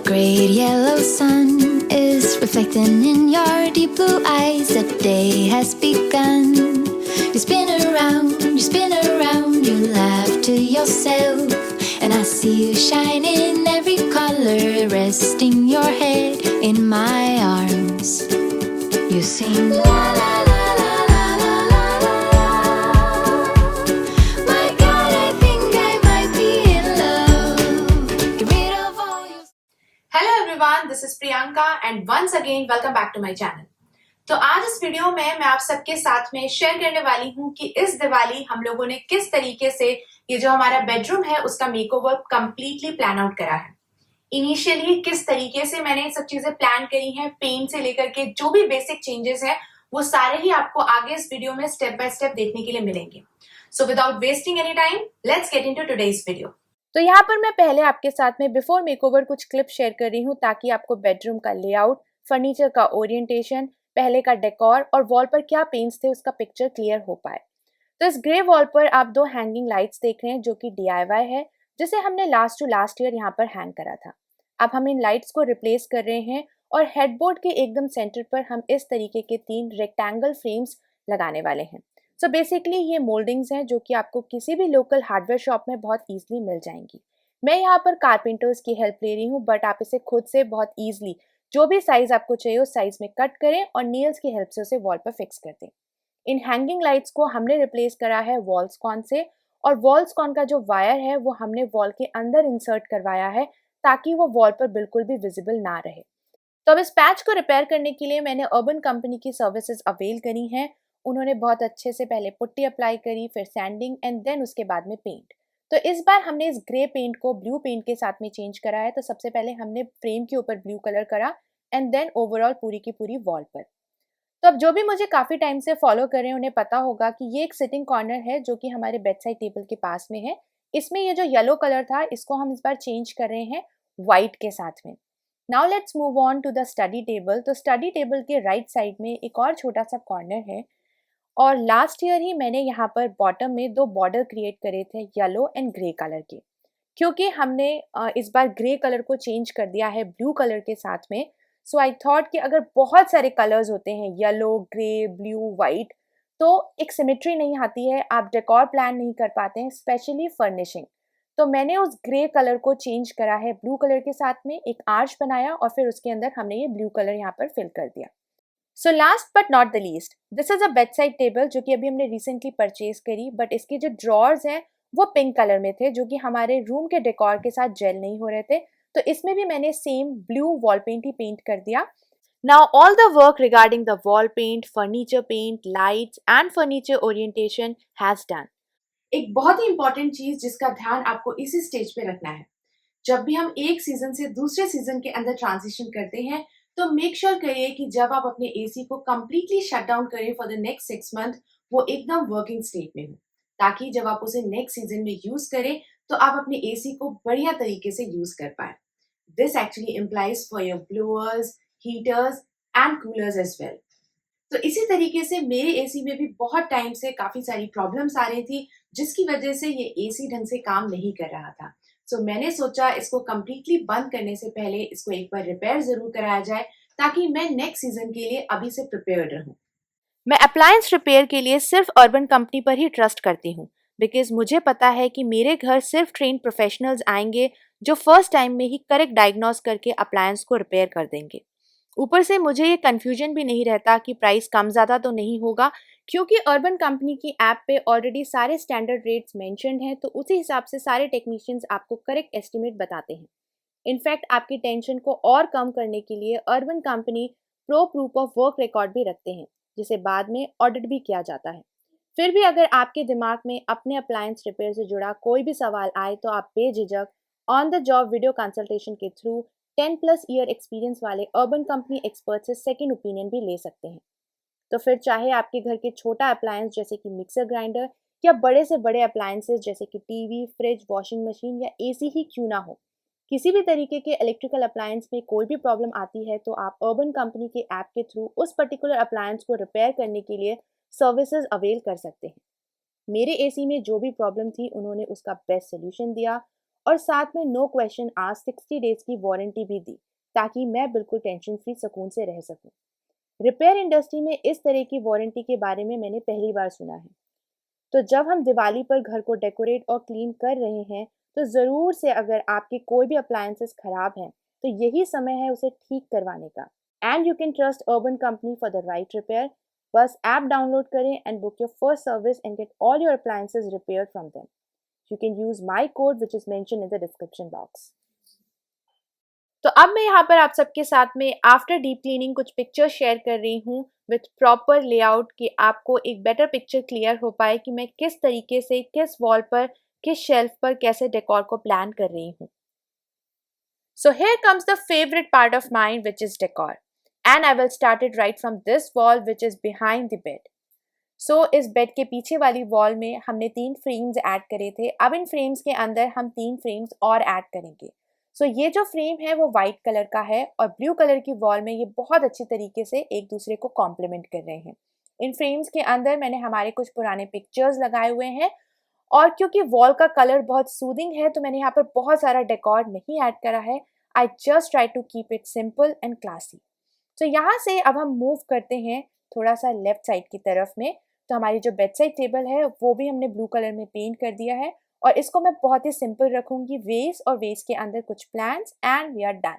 great yellow sun is reflecting in your deep blue eyes. The day has begun. You spin around, you laugh to yourself. And I see you shine in every color, resting your head in my arms. You sing la la la la la la la la. My God, I think I might be in love. Get rid of all your... Hello everyone, this is Priyanka and once again welcome back to my channel. तो आज इस video में मैं आप सबके साथ में share करने वाली हूँ कि इस दिवाली हम लोगों ने किस तरीके से ये जो हमारा बेडरूम है उसका मेकओवर कंप्लीटली प्लान आउट करा है। इनिशियली किस तरीके से मैंने ये सब चीजें प्लान करी हैं, पेंट से लेकर के जो भी बेसिक चेंजेस हैं वो सारे ही आपको आगे इस वीडियो में स्टेप बाय स्टेप देखने के लिए मिलेंगे। So without wasting any time, let's get into today's video. तो यहाँ पर मैं पहले आपके साथ में बिफोर मेकओवर कुछ क्लिप शेयर कर रही हूँ ताकि आपको बेडरूम का लेआउट, फर्नीचर का ओरिएंटेशन, पहले का डेकोर और वॉल पर क्या पेंट्स थे उसका पिक्चर क्लियर हो पाए। तो इस ग्रे वॉल पर आप दो हैंगिंग लाइट्स देख रहे हैं जो कि DIY है, जिसे हमने लास्ट टू लास्ट ईयर यहाँ पर हैंग करा था। अब हम इन लाइट्स को रिप्लेस कर रहे हैं और हेडबोर्ड के एकदम सेंटर पर हम इस तरीके के 3 रेक्टेंगल फ्रेम्स लगाने वाले हैं। सो बेसिकली ये मोल्डिंग्स हैं जो कि आपको किसी भी लोकल हार्डवेयर शॉप में बहुत ईजिली मिल जाएंगी। मैं यहाँ पर कारपेंटर्स की हेल्प ले रही हूँ, बट आप इसे खुद से बहुत ईजिली जो भी साइज आपको चाहिए उस साइज में कट करें और नील्स की हेल्प से उसे वॉल पर फिक्स कर दें। इन हैंगिंग लाइट्स को हमने रिप्लेस करा है वॉल्सकॉन से, और वॉल्सकॉन का जो वायर है वो हमने वॉल के अंदर इंसर्ट करवाया है ताकि वो वॉल पर बिल्कुल भी विजिबल ना रहे। तो अब इस पैच को रिपेयर करने के लिए मैंने अर्बन कंपनी की सर्विसेज अवेल करी हैं। उन्होंने बहुत अच्छे से पहले पुट्टी अप्लाई करी, फिर सैंडिंग एंड देन उसके बाद में पेंट। तो इस बार हमने इस ग्रे पेंट को ब्लू पेंट के साथ में चेंज करा है। तो सबसे पहले हमने फ्रेम के ऊपर ब्लू कलर करा एंड देन ओवरऑल पूरी की पूरी वॉल पर। तो अब जो भी मुझे काफ़ी टाइम से फॉलो कर रहे हैं उन्हें पता होगा कि ये एक सिटिंग कॉर्नर है जो कि हमारे बेड साइड टेबल के पास में है। इसमें ये जो येलो कलर था इसको हम इस बार चेंज कर रहे हैं वाइट के साथ में। Now let's move on to the study table. तो स्टडी टेबल के राइट साइड में एक और छोटा सा कॉर्नर है और लास्ट ईयर ही मैंने यहाँ पर बॉटम में 2 बॉर्डर क्रिएट करे थे येलो एंड ग्रे कलर के, क्योंकि हमने इस बार ग्रे कलर को चेंज कर दिया है ब्लू कलर के साथ में। सो आई थॉट कि अगर बहुत सारे कलर्स होते हैं येलो, ग्रे, ब्लू, वाइट, तो एक सिमेट्री नहीं आती है, आप डेकोर प्लान नहीं कर पाते हैं, स्पेशली फर्निशिंग। तो मैंने उस ग्रे कलर को चेंज करा है ब्लू कलर के साथ में, एक आर्च बनाया और फिर उसके अंदर हमने ये ब्लू कलर यहाँ पर फिल कर दिया। So last but not the least, this is a bed side table जो कि अभी हमने रिसेंटली परचेज करी, बट इसके जो ड्रॉर्स हैं वो पिंक कलर में थे जो कि हमारे रूम के डेकोर के साथ जेल नहीं हो रहे थे। तो इसमें भी मैंने सेम ब्लू वॉल पेंट ही पेंट कर दिया। Now all the work regarding the wall paint, furniture paint, lights and furniture orientation has done. एक बहुत ही इंपॉर्टेंट चीज जिसका ध्यान आपको इसी स्टेज पे रखना है, जब भी हम एक सीजन से दूसरे सीजन के अंदर ट्रांजिशन करते हैं तो मेक श्योर करिए कि जब आप अपने एसी को कंप्लीटली शट डाउन करें फॉर द नेक्स्ट 6 मंथ वो एकदम वर्किंग स्टेट में हो, ताकि जब आप उसे नेक्स्ट सीजन में यूज करें तो आप अपने एसी को बढ़िया तरीके से यूज कर पाए। This actually implies for your blowers, heaters and coolers as well. तो इसी तरीके से मेरे एसी में भी बहुत टाइम से काफी सारी प्रॉब्लम्स आ रही थी जिसकी वजह से ये एसी ढंग से काम नहीं कर रहा था। सो मैंने सोचा इसको कंप्लीटली बंद करने से पहले इसको एक बार रिपेयर जरूर कराया जाए ताकि मैं नेक्स्ट सीजन के लिए अभी से प्रिपेयर्ड रहूं। मैं अप्लायंस रिपेयर के लिए सिर्फ अर्बन कंपनी पर ही ट्रस्ट करती हूँ, बिकॉज मुझे पता है कि मेरे घर सिर्फ ट्रेन्ड प्रोफेशनल्स आएंगे जो फर्स्ट टाइम में ही करेक्ट डायग्नोस करके अप्लायंस को रिपेयर कर देंगे। ऊपर से मुझे ये कन्फ्यूजन भी नहीं रहता कि प्राइस कम ज़्यादा तो नहीं होगा, क्योंकि अर्बन कंपनी की ऐप पे ऑलरेडी सारे स्टैंडर्ड रेट्स मेंशन्ड हैं। तो उसी हिसाब से सारे टेक्नीशियंस आपको करेक्ट एस्टिमेट बताते हैं। इनफैक्ट आपकी टेंशन को और कम करने के लिए urban company pro proof of work record भी रखते हैं, जिसे बाद में ऑडिट भी किया जाता है। फिर भी अगर आपके दिमाग में अपने अप्लायंस रिपेयर से जुड़ा कोई भी सवाल आए तो आप बेझिझक on the job video consultation के थ्रू 10+ ईयर एक्सपीरियंस वाले अर्बन कंपनी एक्सपर्ट से सेकंड ओपिनियन भी ले सकते हैं। तो फिर चाहे आपके घर के छोटा अप्लायंस जैसे कि मिक्सर ग्राइंडर या बड़े से बड़े अप्लायंसेस जैसे कि टीवी, फ्रिज, वॉशिंग मशीन या एसी ही क्यों ना हो, किसी भी तरीके के इलेक्ट्रिकल अप्लायंस में कोई भी प्रॉब्लम आती है तो आप अर्बन कंपनी के ऐप के थ्रू उस पर्टिकुलर अप्लायंस को रिपेयर करने के लिए सर्विसेज अवेल कर सकते हैं। मेरे एसी में जो भी प्रॉब्लम थी उन्होंने उसका बेस्ट सोल्यूशन दिया और साथ में नो क्वेश्चन आस्क्ड 60 डेज की वारंटी भी दी, ताकि मैं बिल्कुल टेंशन फ्री सुकून से रह सकूं। रिपेयर इंडस्ट्री में इस तरह की वारंटी के बारे में मैंने पहली बार सुना है। तो जब हम दिवाली पर घर को डेकोरेट और क्लीन कर रहे हैं, तो ज़रूर से अगर आपके कोई भी अप्लायंसेस खराब हैं, तो यही समय है उसे ठीक करवाने का। And you can trust urban company for the right repair. बस ऐप डाउनलोड करें and book your first service and get all your appliances repaired from them. You can use my code which is mention in the description box. तो अब मैं यहाँ पर आप सबके साथ में आफ्टर डीप क्लीनिंग कुछ पिक्चर्स शेयर कर रही हूँ विथ प्रॉपर लेआउट, कि आपको एक बेटर पिक्चर क्लियर हो पाए कि मैं किस तरीके से किस वॉल पर किस शेल्फ पर कैसे डेकोर को प्लान कर रही हूँ। So here comes the favourite part of mine which is decor, and I will start it right from this wall which is behind the bed. So इस बेड के पीछे वाली वॉल में हमने 3 फ्रेम्स ऐड करे थे। अब इन फ्रेम्स के अंदर हम 3 फ्रेम्स और ऐड करेंगे। सो ये जो फ्रेम है वो वाइट कलर का है और ब्लू कलर की वॉल में ये बहुत अच्छी तरीके से एक दूसरे को कॉम्प्लीमेंट कर रहे हैं। इन फ्रेम्स के अंदर मैंने हमारे कुछ पुराने पिक्चर्स लगाए हुए हैं, और क्योंकि वॉल का कलर बहुत सूदिंग है तो मैंने यहाँ पर बहुत सारा डेकोर नहीं ऐड करा है। I just try to keep it simple and classy. तो यहाँ से अब हम मूव करते हैं थोड़ा सा लेफ्ट साइड की तरफ में। तो हमारी जो बेड साइड टेबल है वो भी हमने ब्लू कलर में पेंट कर दिया है, और इसको मैं बहुत ही सिंपल रखूंगी, वेस और वेस के अंदर कुछ plants, and we are done.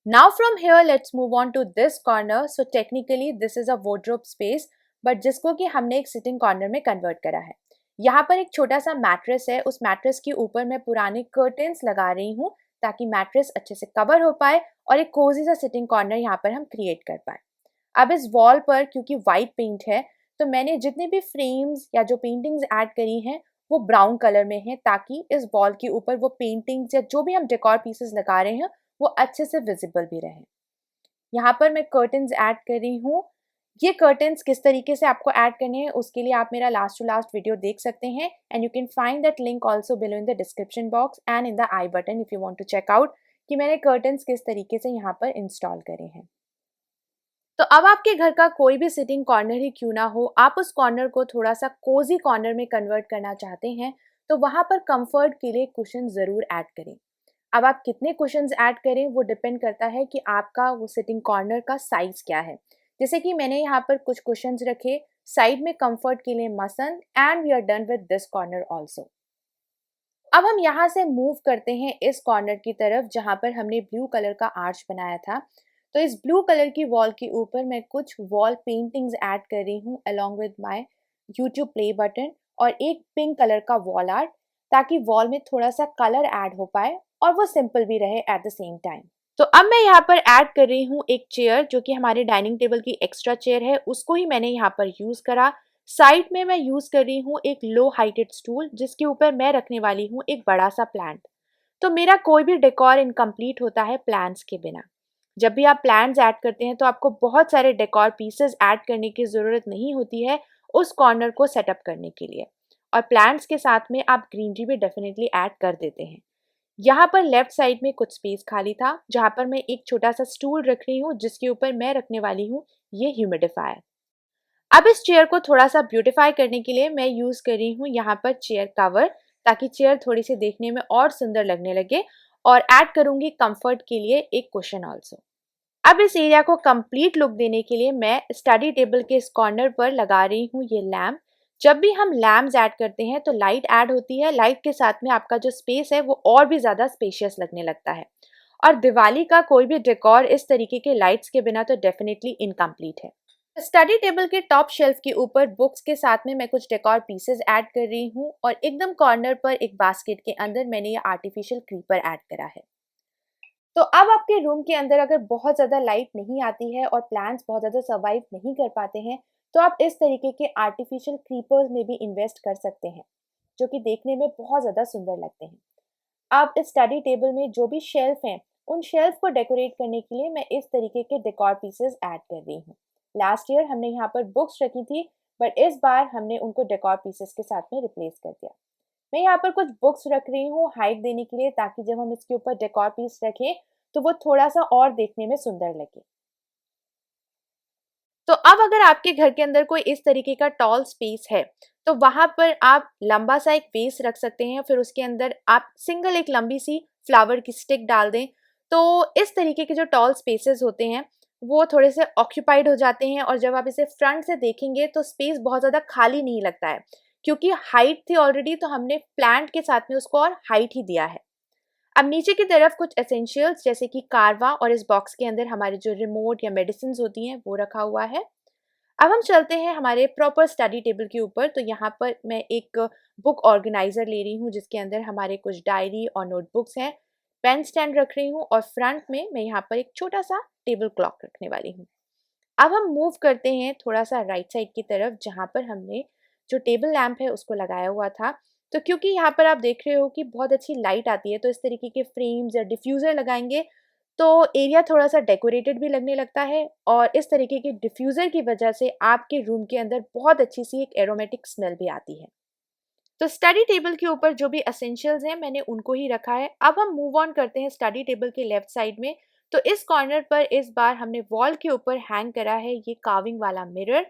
Now from here let's move on to this corner. So technically this is a wardrobe space, but जिसको कि हमने एक सिटिंग कॉर्नर में कन्वर्ट करा है। यहाँ पर एक छोटा सा मैट्रेस है, उस मैट्रेस के ऊपर मैं पुराने कर्टेन्स लगा रही हूँ ताकि मैट्रेस अच्छे से कवर हो पाए और एक कोजी सा सिटिंग कॉर्नर यहाँ पर हम क्रिएट कर पाए। अब इस वॉल पर क्योंकि वाइट पेंट है तो मैंने जितने भी फ्रेम्स या जो पेंटिंग्स ऐड करी हैं वो ब्राउन कलर में है, ताकि इस वॉल के ऊपर वो पेंटिंग्स या जो भी हम डेकोर पीसेस लगा रहे हैं वो अच्छे से विजिबल भी रहे। यहाँ पर मैं कर्टन्स ऐड कर रही हूँ। ये कर्टन्स किस तरीके से आपको ऐड करने हैं उसके लिए आप मेरा लास्ट टू लास्ट वीडियो देख सकते हैं, and you can find that link also below in the description box and in the I button if you want to check out कि मैंने कर्टन्स किस तरीके से यहाँ पर इंस्टॉल करे हैं। तो अब आपके घर का कोई भी सिटिंग कॉर्नर ही क्यों ना हो, आप उस कॉर्नर को थोड़ा सा कोजी कॉर्नर में कन्वर्ट करना चाहते हैं तो वहाँ पर कंफर्ट के लिए कुशन ज़रूर ऐड करें। अब आप कितने कुशन्स ऐड करें वो डिपेंड करता है कि आपका वो सिटिंग कॉर्नर का साइज़ क्या है। जैसे कि मैंने यहाँ पर कुछ कुशन्स रखे साइड में कंफर्ट के लिए मसन, and we are done with this corner also. अब हम यहाँ से मूव करते हैं इस कॉर्नर की तरफ जहाँ पर हमने ब्लू कलर का आर्च बनाया था। तो इस ब्लू कलर की वॉल के ऊपर मैं कुछ वॉल पेंटिंग्स ऐड कर रही हूँ along with my YouTube play button और एक पिंक कलर का वॉल आर्ट, ताकि वॉल में थोड़ा सा कलर ऐड हो पाए और वो सिंपल भी रहे एट द सेम टाइम। तो अब मैं यहाँ पर ऐड कर रही हूँ एक चेयर जो कि हमारे डाइनिंग टेबल की एक्स्ट्रा चेयर है, उसको ही मैंने यहाँ पर यूज़ करा। साइड में मैं यूज़ कर रही हूँ एक लो हाइटेड स्टूल जिसके ऊपर मैं रखने वाली हूँ एक बड़ा सा प्लांट। तो मेरा कोई भी डेकोर इनकम्प्लीट होता है प्लांट्स के बिना। जब भी आप प्लांट्स ऐड करते हैं तो आपको बहुत सारे डेकोर पीसेस ऐड करने की ज़रूरत नहीं होती है उस कॉर्नर को सेटअप करने के लिए, और प्लांट्स के साथ में आप ग्रीनरी भी डेफिनेटली ऐड कर देते हैं। यहाँ पर लेफ्ट साइड में कुछ स्पेस खाली था जहाँ पर मैं एक छोटा सा स्टूल रख रही हूँ जिसके ऊपर मैं रखने वाली हूँ ये ह्यूमिडिफायर। अब इस चेयर को थोड़ा सा ब्यूटिफाई करने के लिए मैं यूज़ कर रही हूँ यहाँ पर चेयर कवर, ताकि चेयर थोड़ी सी देखने में और सुंदर लगने लगे, और ऐड करूँगी कंफर्ट के लिए एक कुशन ऑल्सो। अब इस एरिया को कंप्लीट लुक देने के लिए मैं स्टडी टेबल के इस कॉर्नर पर लगा रही हूँ ये लैम्प। जब भी हम लैम्प्स ऐड करते हैं तो लाइट ऐड होती है, लाइट के साथ में आपका जो स्पेस है वो और भी ज़्यादा स्पेशियस लगने लगता है, और दिवाली का कोई भी डेकोर इस तरीके के लाइट्स के बिना तो डेफिनेटली इनकम्प्लीट है। स्टडी टेबल के टॉप शेल्फ के ऊपर बुक्स के साथ में मैं कुछ डेकोर पीसेस ऐड कर रही हूँ, और एकदम कॉर्नर पर एक बास्केट के अंदर मैंने ये आर्टिफिशियल क्रीपर ऐड करा है। तो अब आपके रूम के अंदर अगर बहुत ज़्यादा लाइट नहीं आती है और प्लांट्स बहुत ज़्यादा सर्वाइव नहीं कर पाते हैं तो आप इस तरीके के आर्टिफिशियल क्रीपर्स में भी इन्वेस्ट कर सकते हैं, जो कि देखने में बहुत ज़्यादा सुंदर लगते हैं। अब इस स्टडी टेबल में जो भी शेल्फ हैं उन शेल्फ को डेकोरेट करने के लिए मैं इस तरीके के डेकोर पीसेस ऐड कर रही हूँ। लास्ट ईयर हमने यहाँ पर बुक्स रखी थी, बट इस बार हमने उनको डेकोर पीसेस के साथ में रिप्लेस कर दिया। मैं यहाँ पर कुछ बुक्स रख रही हूँ हाइट देने के लिए, ताकि जब हम इसके ऊपर डेकोर पीस रखें तो वो थोड़ा सा और देखने में सुंदर लगे। तो अब अगर आपके घर के अंदर कोई इस तरीके का टॉल स्पेस है तो वहाँ पर आप लंबा सा एक वेस रख सकते हैं, फिर उसके अंदर आप सिंगल एक लंबी सी फ्लावर की स्टिक डाल दें। तो इस तरीके के जो टॉल स्पेसेस होते हैं वो थोड़े से ऑक्यूपाइड हो जाते हैं, और जब आप इसे फ्रंट से देखेंगे तो स्पेस बहुत ज़्यादा खाली नहीं लगता है, क्योंकि हाइट थी ऑलरेडी, तो हमने प्लांट के साथ में उसको और हाइट ही दिया है। अब नीचे की तरफ कुछ एसेंशियल्स जैसे कि कारवा, और इस बॉक्स के अंदर हमारी जो रिमोट या मेडिसिन होती हैं वो रखा हुआ है। अब हम चलते हैं हमारे प्रॉपर स्टडी टेबल के ऊपर। तो यहाँ पर मैं एक बुक ऑर्गेनाइजर ले रही हूँ जिसके अंदर हमारे कुछ डायरी और नोटबुक्स हैं, पेन स्टैंड रख रही हूँ, और फ्रंट में मैं यहाँ पर एक छोटा सा टेबल क्लॉक रखने वाली हूँ। अब हम मूव करते हैं थोड़ा सा राइट साइड की तरफ, जहाँ पर हमने जो टेबल लैंप है उसको लगाया हुआ था। तो क्योंकि यहाँ पर आप देख रहे हो कि बहुत अच्छी लाइट आती है, तो इस तरीके के फ्रेम्स या डिफ्यूज़र लगाएंगे तो एरिया थोड़ा सा डेकोरेटेड भी लगने लगता है, और इस तरीके के डिफ्यूज़र की वजह से आपके रूम के अंदर बहुत अच्छी सी एक एरोमेटिक स्मेल भी आती है। तो स्टडी टेबल के ऊपर जो भी एसेंशियल्स हैं मैंने उनको ही रखा है। अब हम मूव ऑन करते हैं स्टडी टेबल के लेफ्ट साइड में। तो इस कॉर्नर पर इस बार हमने वॉल के ऊपर हैंग करा है ये कार्विंग वाला मिरर,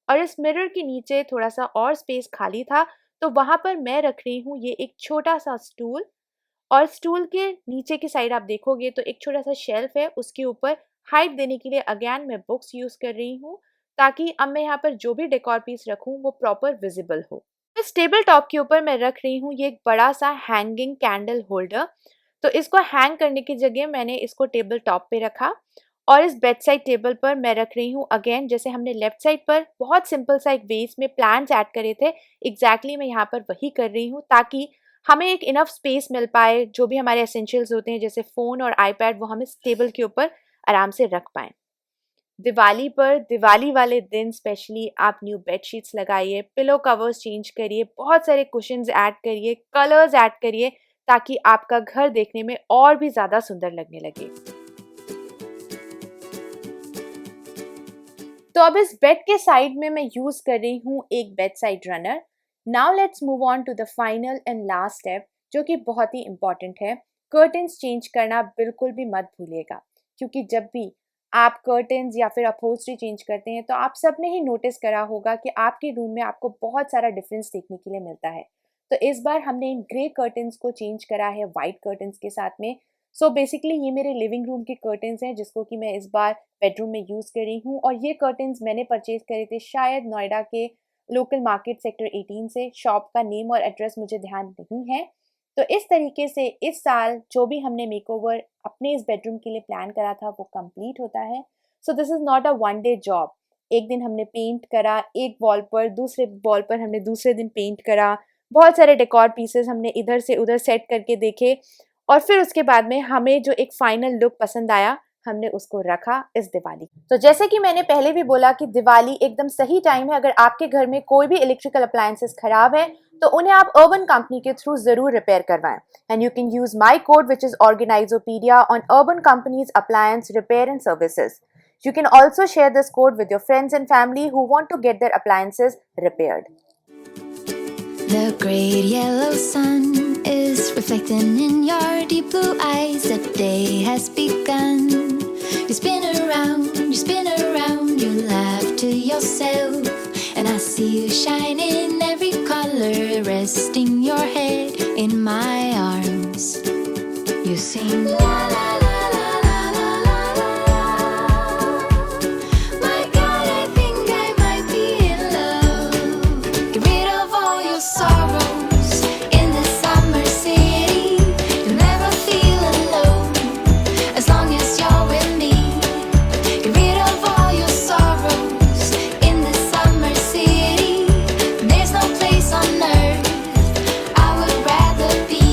और इस मिरर के नीचे थोड़ा सा और स्पेस खाली था, तो वहाँ पर मैं रख रही हूँ ये एक छोटा सा स्टूल, और स्टूल के नीचे की साइड आप देखोगे तो एक छोटा सा शेल्फ है, उसके ऊपर हाइट देने के लिए अगेन मैं बुक्स यूज़ कर रही हूँ, ताकि अब मैं यहाँ पर जो भी डेकोर पीस रखूँ वो प्रॉपर विजिबल हो। इस टेबल टॉप के ऊपर मैं रख रही हूँ ये एक बड़ा सा हैंगिंग कैंडल होल्डर। तो इसको हैंग करने की जगह मैंने इसको टेबल टॉप पे रखा, और इस बेड साइड टेबल पर मैं रख रही हूँ अगेन, जैसे हमने लेफ्ट साइड पर बहुत सिंपल सा एक वेस में प्लांट्स ऐड करे थे, एग्जैक्टली मैं यहाँ पर वही कर रही हूँ, ताकि हमें एक इनफ स्पेस मिल पाए, जो भी हमारे एसेंशियल्स होते हैं जैसे फ़ोन और आईपैड वो हम इस टेबल के ऊपर आराम से रख पाएँ। दिवाली पर, दिवाली वाले दिन स्पेशली आप न्यू बेडशीट्स लगाइए, पिलो कवर्स चेंज करिए, बहुत सारे कुशन्स ऐड करिए, कलर्स ऐड करिए, ताकि आपका घर देखने में और भी ज़्यादा सुंदर लगने लगे। तो अब इस बेड के साइड में मैं यूज़ कर रही हूँ एक bed side runner. Now let's move on to the final and last step, जो कि बहुत ही इंपॉर्टेंट है। कर्टन्स चेंज करना बिल्कुल भी मत भूलिएगा, क्योंकि जब भी आप कर्टन्स या फिर अपहोल्स्ट्री चेंज करते हैं तो आप सब ने ही नोटिस करा होगा कि आपके रूम में आपको बहुत सारा डिफरेंस देखने के लिए मिलता है। तो इस बार हमने इन ग्रे कर्टन्स को चेंज करा है वाइट कर्टन्स के साथ में। सो बेसिकली ये मेरे लिविंग रूम के कर्टन्स हैं, जिसको कि मैं इस बार बेडरूम में यूज़ कर रही हूँ, और ये कर्टन्स मैंने परचेज करे थे शायद नोएडा के लोकल मार्केट सेक्टर 18 से। शॉप का नेम और एड्रेस मुझे ध्यान नहीं है। तो इस तरीके से इस साल जो भी हमने मेकओवर अपने इस बेडरूम के लिए प्लान करा था वो कंप्लीट होता है। So this is not a one day job. एक दिन हमने पेंट करा एक वॉल पर, दूसरे वॉल पर हमने दूसरे दिन पेंट करा, बहुत सारे डेकोर पीसेस हमने इधर से उधर सेट करके देखे, और फिर उसके बाद में हमें जो एक फाइनल लुक पसंद आया हमने उसको रखा इस दिवाली। तो जैसे कि मैंने पहले भी बोला कि दिवाली एकदम सही टाइम है। अगर आपके घर में कोई भी इलेक्ट्रिकल अप्लायंसेस खराब है तो उन्हें आप अर्बन कंपनी के थ्रू जरूर रिपेयर करवाएं। And you can use my code which is organizopedia on Urban Company's appliance repair and services. You can also share this code with your friends and family who want to get their appliances repaired. The great yellow sun is reflecting in your deep blue eyes. The day has begun. You spin around, you laugh to yourself, and I see you shine in every color, resting your head in my arms. You sing la la la la la la la la. My God, I think I might be in love. Get rid of all your sorrows in the summer city. You'll never feel alone as long as you're with me. Get rid of all your sorrows in the summer city. There's no place on earth I would rather be.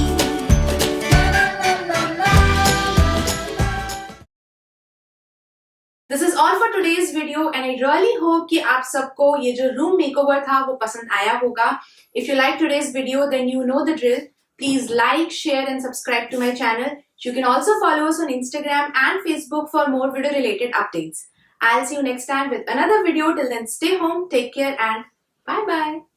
This is all for today's video and I really hope कि आप सबको ये जो room makeover था वो पसंद आया होगा. If you like today's video then you know the drill. Please like, share and subscribe to my channel. You can also follow us on Instagram and Facebook for more video related updates. I'll see you next time with another video. Till then stay home, take care and bye bye.